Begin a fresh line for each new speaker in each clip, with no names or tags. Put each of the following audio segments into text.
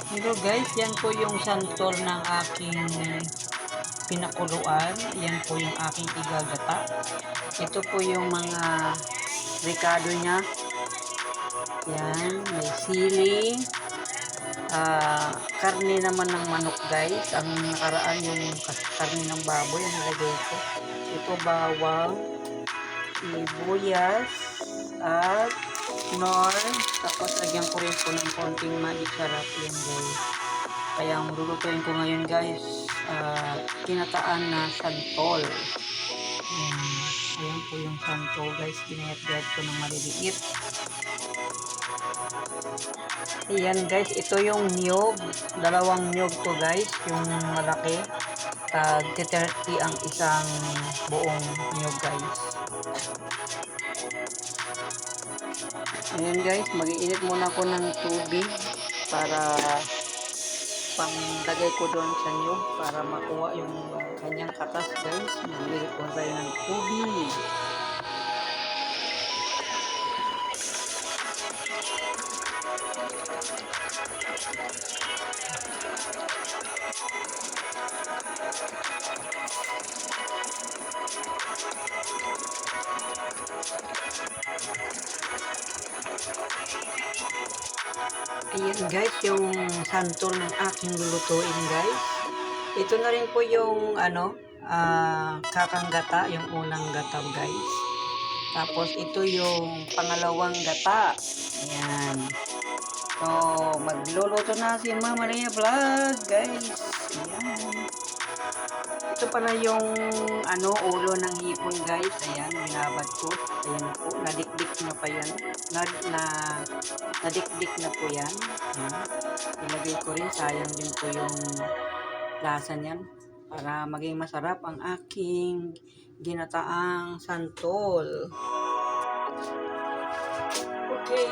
Hello guys, yan po yung santol ng aking pinakuluan. Yan po yung aking igagata. Ito po yung mga ricado niya. Yan, may sili. Karne naman ng manok guys. Ang nakaraan yung karne ng baboy ang nilagay ko. Ito bawang, sibuyas, at nor. Tapos lagyan ko rin po ng konting magic sarap yan guys. Kaya ang lulutuin ko ngayon guys, kinataan na santol. Ayan. Ayan po yung santol guys, ginayat-gayat ko ng maliliit. Ayan guys, ito yung niyog. Dalawang niyog to guys, yung malaki. Tag 30 ang isang buong niyog guys. Ayan guys, mag-iinit muna ko ng tubig para panglagay ko doon sa niyog para makuha yung kanyang katas guys. Maglilit ko tayo ng tubig. Ayan guys, yung santol ng aking lulutuin guys. Ito na rin po yung kakang gata, yung unang gata guys. Tapos ito yung pangalawang gata. Ayan. So, magluluto na si Mama Maria Vlog guys. Ayan. Ito pala yung ulo ng hipon guys. Ayan, binabad ko. Ayan po, nadikdik na pa yan. Nadikdik na po yan. Ayan. Ilagay ko rin, sayang din po yung lasa niyan. Para maging masarap ang aking ginataang santol. Okay,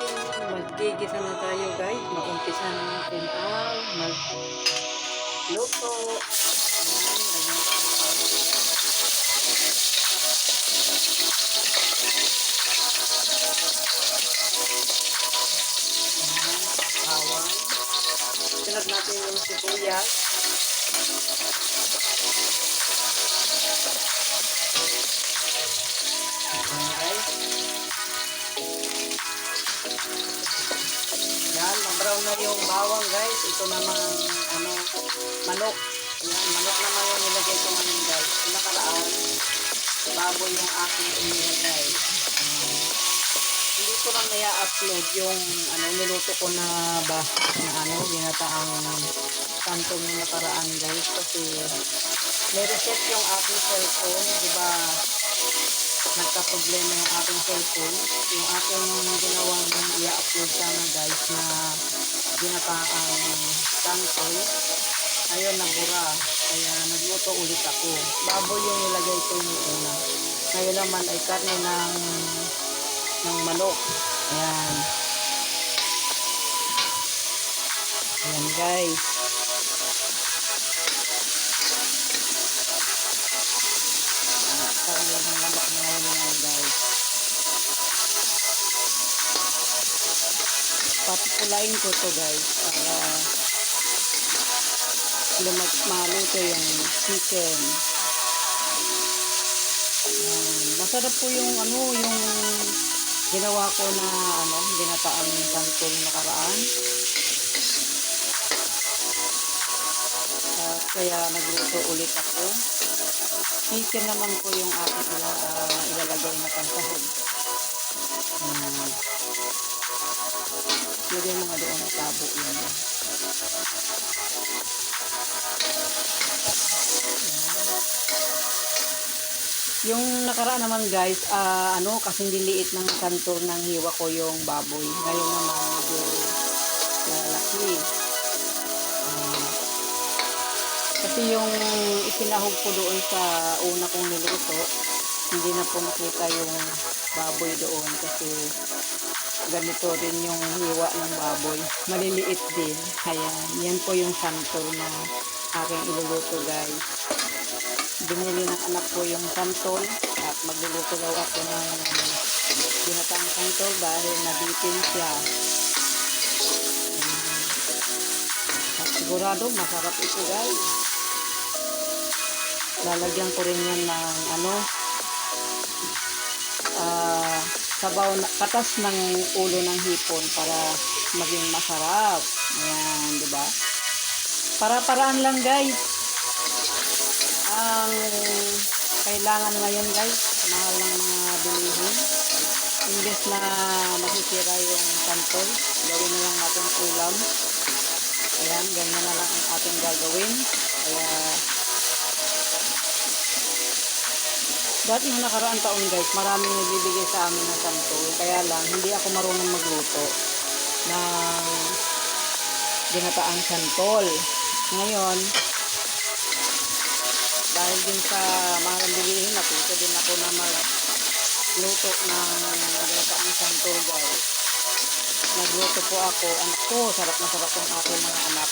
magigisa na tayo guys. Mag-umpisa na natin ang magluto. Bawang. Sunod natin yung sibuyas. Guys. Yan, mag-brown na yung bawang guys. Ito naman manok. Yan, manok naman yung nilagay ko ngayon guys. Nakaraan, baboy yung aking inilagay. Hindi ko lang naya-upload yung niluto ko na ginataang santol ng nakaraan guys. Kasi may reset yung aking cellphone. Diba, nagka-problema yung aking cellphone. Yung aking ginawang i-upload sana guys na ginataang santol. Ayun, nabura. Kaya nagluto ulit ako. Baboy yung nilagay ko yung una. Ngayon naman ay karne ng manok. Ayan. Ayan guys. Karne ng manok ngayon yan guys. Papupulain ko to guys para maluto yung chicken. Masarap po yung yung ginawa ko na ginataang santol nakaraan. Kaya nagluto ulit ako. Chicken naman po yung aking ilalagay na pansahog. Lagay mga doon na tabo yun. Yung nakaraan naman guys, kasing diliit ng kantor ng hiwa ko yung baboy. Ngayon naman medyo malaki. Kasi yung isinahog ko doon sa una kong niluto, hindi na po nakita yung baboy doon kasi ganito rin yung hiwa ng baboy. Maliliit din. Ayan, yan po yung santol na aking iluluto guys. Binili ng anak ko yung santol at magluluto daw ako ng ginataang santol dahil nabitin siya. Sigurado masarap ito guys. Lalagyan ko rin yan ng sabaw na, katas ng ulo ng hipon para maging masarap. Ayan, di ba? Para-paraan lang guys. Ang kailangan ngayon guys, mahal ng mga bilihin. Imbes na masisira yung santol, gawin na lang natin ulam. Ayan, ganyan na lang ang ating gagawin. Kaya dati nung nakaraang taon guys, maraming nagbibigay sa amin ng santol. Kaya lang, hindi ako marunong magluto ng ginataang santol. Ngayon, dahil din sa mahal bilihin, natuto din ako na magluto ng ginataang santol guys. Nagluto po ako. Anak ko, sarap na sarap ang aking mga anak.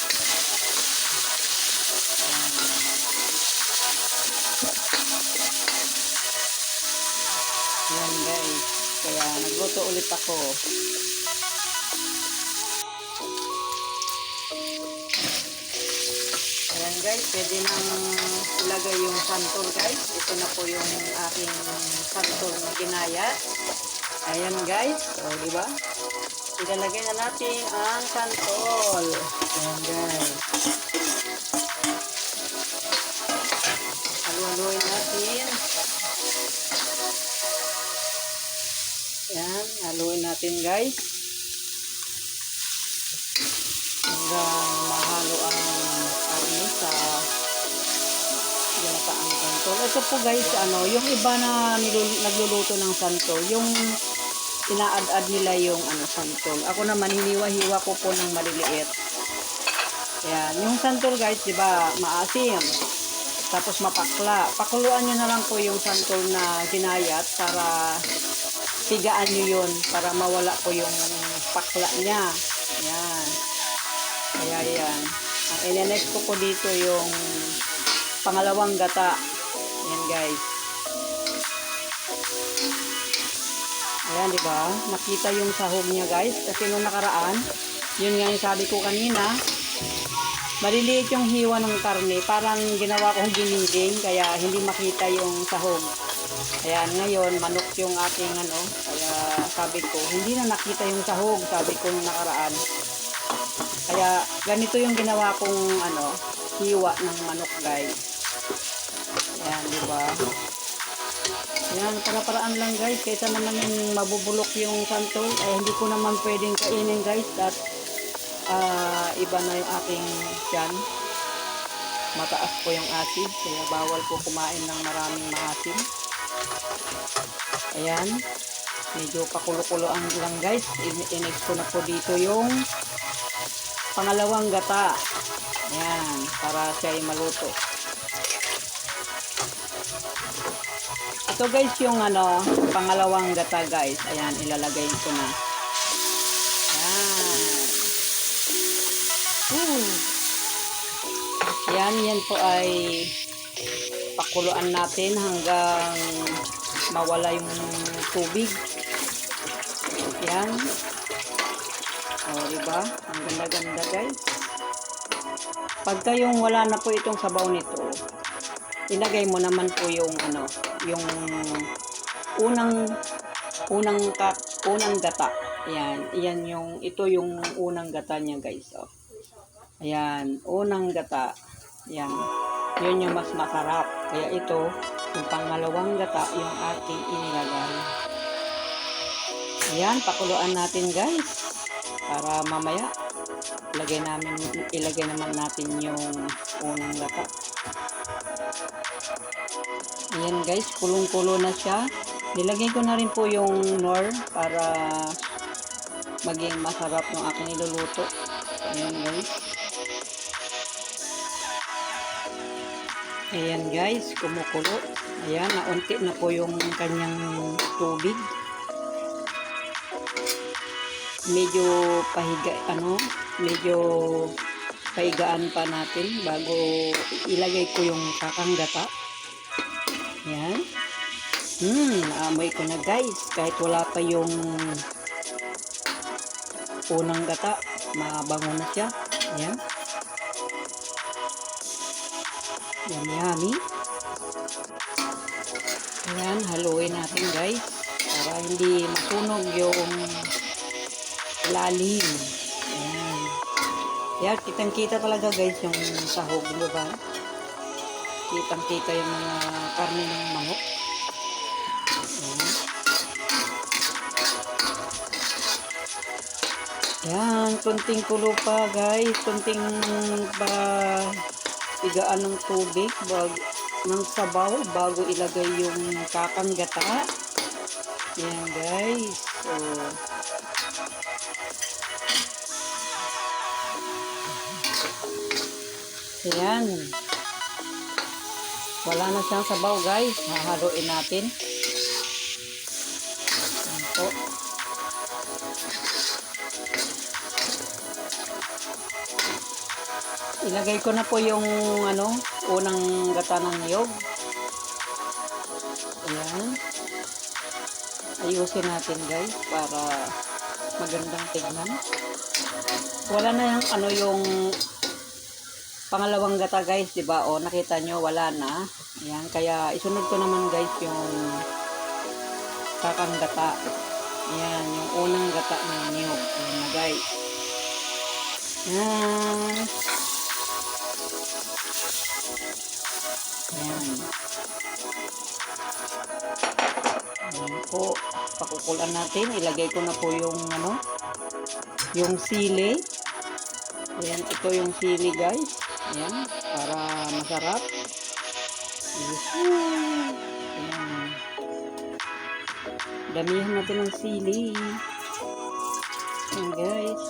Yan guys. Kaya nagluto ulit ako. Ayan guys, pwede nang ilagay yung santol guys. Ito na po yung aking santol na ginayat. Ayan guys, o diba? Ilalagay na natin ang santol. Ayan guys. Haluin natin. Ayan, haluin natin guys. Hanggang mahalo ang karne sa ginataang santol. Ito po guys, yung iba na nagluluto ng santol, yung inaad-ad nila yung santol. Ako naman, hiniwa-hiwa ko po ng maliliit. Ayan, yung santol guys, di ba, maasim. Tapos mapakla. Pakuluan nyo na lang po yung santol na ginayat para pigaan nyo yun para mawala po yung pakla niya. Ayan. Kaya yan. Ang ilinext ko po dito yung pangalawang gata. Ayan guys. Ayan, di ba? Nakita yung sahog niya guys. Kasi nung nakaraan, yun nga yung sabi ko kanina, maliliit yung hiwa ng karne. Parang ginawa kong gininding, kaya hindi makita yung sahog. Ayan, ngayon, manok yung ating Kaya sabi ko, hindi na nakita yung sahog, sabi ko nung nakaraan. Kaya ganito yung ginawa kong hiwa ng manok guys. Ayan, di ba? Ayan, para-paraan lang guys, kaysa naman yung mabubulok yung santol, ay hindi ko naman pwedeng kainin guys, at iba na yung aking tiyan. Mataas po yung asid, kaya bawal po kumain ng maraming maasim. Ayan, medyo pakulo-kuloan lang guys. I-next ko na po dito yung pangalawang gata. Ayan, para siya ay maluto. Ito guys yung pangalawang gata guys. Ayan, ilalagay ko na. Ayan. Yan po ay pakuluan natin hanggang mawala yung tubig. Ayan. O, diba? Ang ganda-ganda guys. Pagka yung wala na po itong sabaw nito, ilagay mo naman po yung yung unang gata. Ayan, ito yung unang gata niya guys. Oh. Ayan, unang gata. Ayan, yun yung mas masarap. Kaya ito, yung pangalawang gata, yung ating inilagay. Ayan, pakuluan natin guys. Para mamaya, ilagay naman natin yung unang gata. Ayan guys, kulong-kulo na siya. Nilagay ko na rin po yung nor para maging masarap yung aking niluluto. Ayan guys. Ayan guys, kumukulo. Ayan, naunti na po yung kanyang tubig. Medyo medyo paigaan pa natin bago ilagay ko yung kakanggata. Ayan. Naamoy ko na guys. Kahit wala pa yung unang gata, mabango na siya. Ayan. Yummy, yummy. Ayan, haluin natin guys. Para hindi masunog yung lalim. Ayan. Ayan, kitang-kita talaga guys yung sahog, diba? Kitang-kita yung mga karne ng manok. Ayan. Ayan, kunting kulo pa guys. Kunting igaan ng tubig ng sabaw bago ilagay yung kakanggata. Ayan guys. So, ayan. Wala na siyang sabaw guys. Hahaluin natin. Ayan po. Ilagay ko na po yung unang gata ng niyog. Ayan. Ayusin natin guys para magandang tignan. Wala na yung pangalawang gata guys, 'di ba? O nakita nyo wala na. Ayan, kaya isunod ko naman guys yung kakang gata. Ayan, yung unang gata ng niyog. Ayan na guys. Ayan. Ayan. Ayan po. Pakukulan natin. Ilagay ko na po yung sili. Ayan, ito yung sili guys. Ayan, para masarap. Ayan. Damihan natin ng sili. Ayan guys.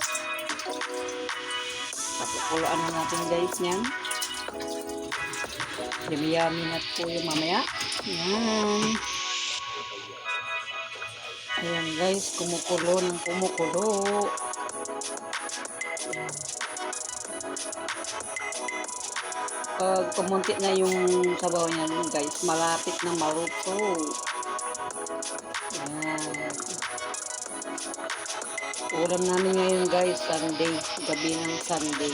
Pakukulaan na natin guys yan. Yummy-yummy na po yung mamaya. Ayan. Ayan guys, kumukulo ng kumukulo. Pag kumunti na yung sabaw niya guys, malapit na maluto. Ayan. Ulam namin ngayon guys, Sunday. Gabi ng Sunday.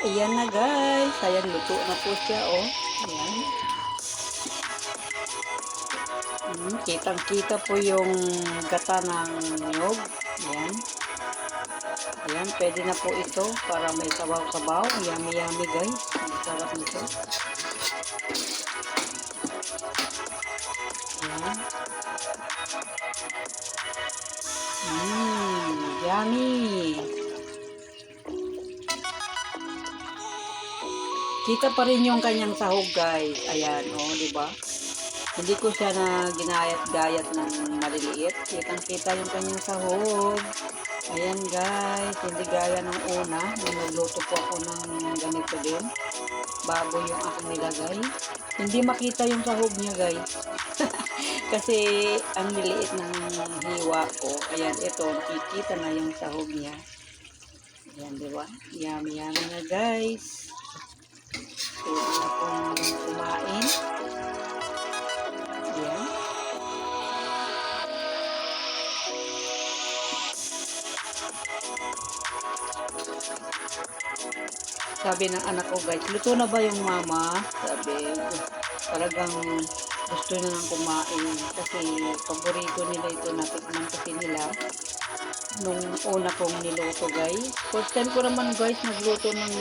Ayan na guys. Ayan, luto na po siya, oh. Ayan. Kitang-kita po yung gata ng niyog. Ayan. Ayan, pwede na po ito para may sabaw-sabaw. Yummy-yummy guys. Ang sarap nito. Ayan. Yummy. Kita pa rin yung kanyang sahog guys. Ayan, oh, di ba? Hindi ko siya na ginayat-gayat ng maliliit. Kitang-kita yung kanyang sahog. Ayan guys, hindi gaya ng una. Nagluto po ako ng ganito din. Baboy yung aking nilagay. Hindi makita yung sahog niya guys. Kasi ang liliit ng hiwa ko. Ayan, ito, kikita na yung sahog niya. Ayan, di ba? Yummy-yummy na guys. Pwede na pong kumain. Ayan. Sabi ng anak ko guys, luto na ba yung mama? Sabi, talagang gusto na nang kumain. Kasi paborito nila ito, natikman kasi nila nung una kong niluto guys. First time ko naman guys nagluto ng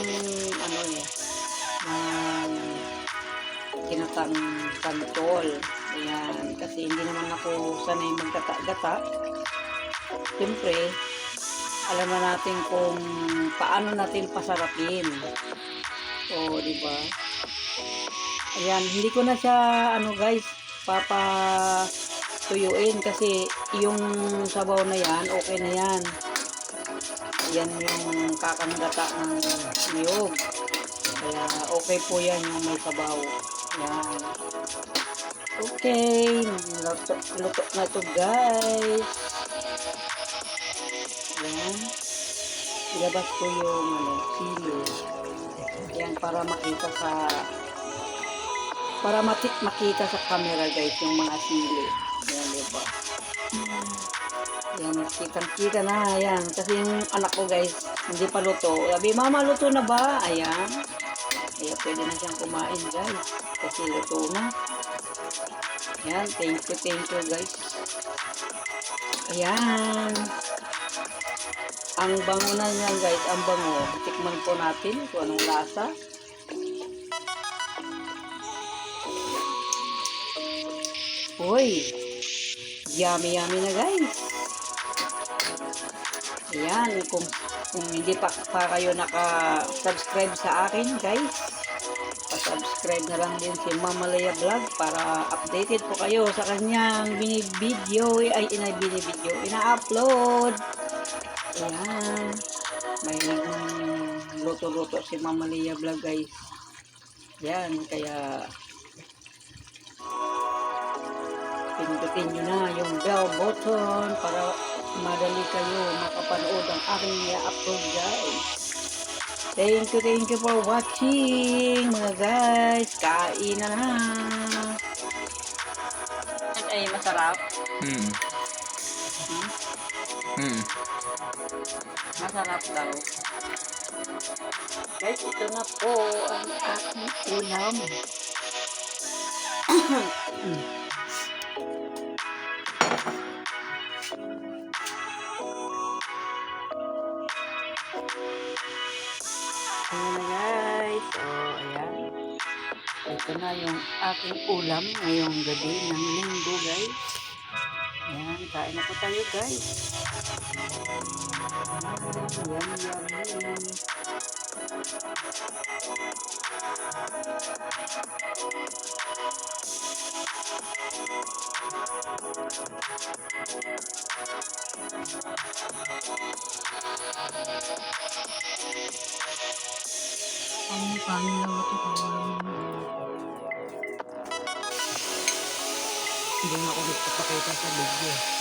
ginatang santol. Ayan, kasi hindi naman ako sanay magkata-gata. Siyempre, alam na natin kung paano natin pasarapin. O, di ba? Ayan, hindi ko na siya, guys, papatuyuin kasi yung sabaw na yan, okay na yan. Yan yung kakanggata ng niyog. Kaya, okay po yan yung may sabaw. Yan. Okay, luto na ito guys. Yan. Ilabas ko yung sili. Yan para makita sa Para makita sa camera guys yung mga sili. Yan, diba? Yan, kitang-kita na. Ayan. Kasi yung anak ko guys, hindi pa luto. Sabi, mama, luto na ba? Ayan. Kaya pwede na siyang kumain guys. Kasi luto na. Ayan, thank you guys. Ayan. Ang bango na niyan guys, ang bango. Tikman po natin kung anong lasa. Uy, yummy na guys. Ayan, kung hindi pa kayo naka-subscribe sa akin guys, pa-subscribe na lang din si Mama Leia Vlog para updated po kayo sa kanyang ina-upload. Ayan, may luto-luto si Mama Leia Vlog guys. Ayan, kaya pindutin nyo na yung bell button para madali kayo makapanood ang aking i-upload guys. Thank you for watching mga guys. Kain na na. Ay, masarap. Masarap daw. Guys, ito na po ang aking ulam. Ayan na guys. So, ayan. Ito na yung aking ulam ngayong gabi ng linggo guys. Ayan, kain na po tayo guys. Yum. Ang kanin lang ito. Hindi na ako nagpapakita sa video.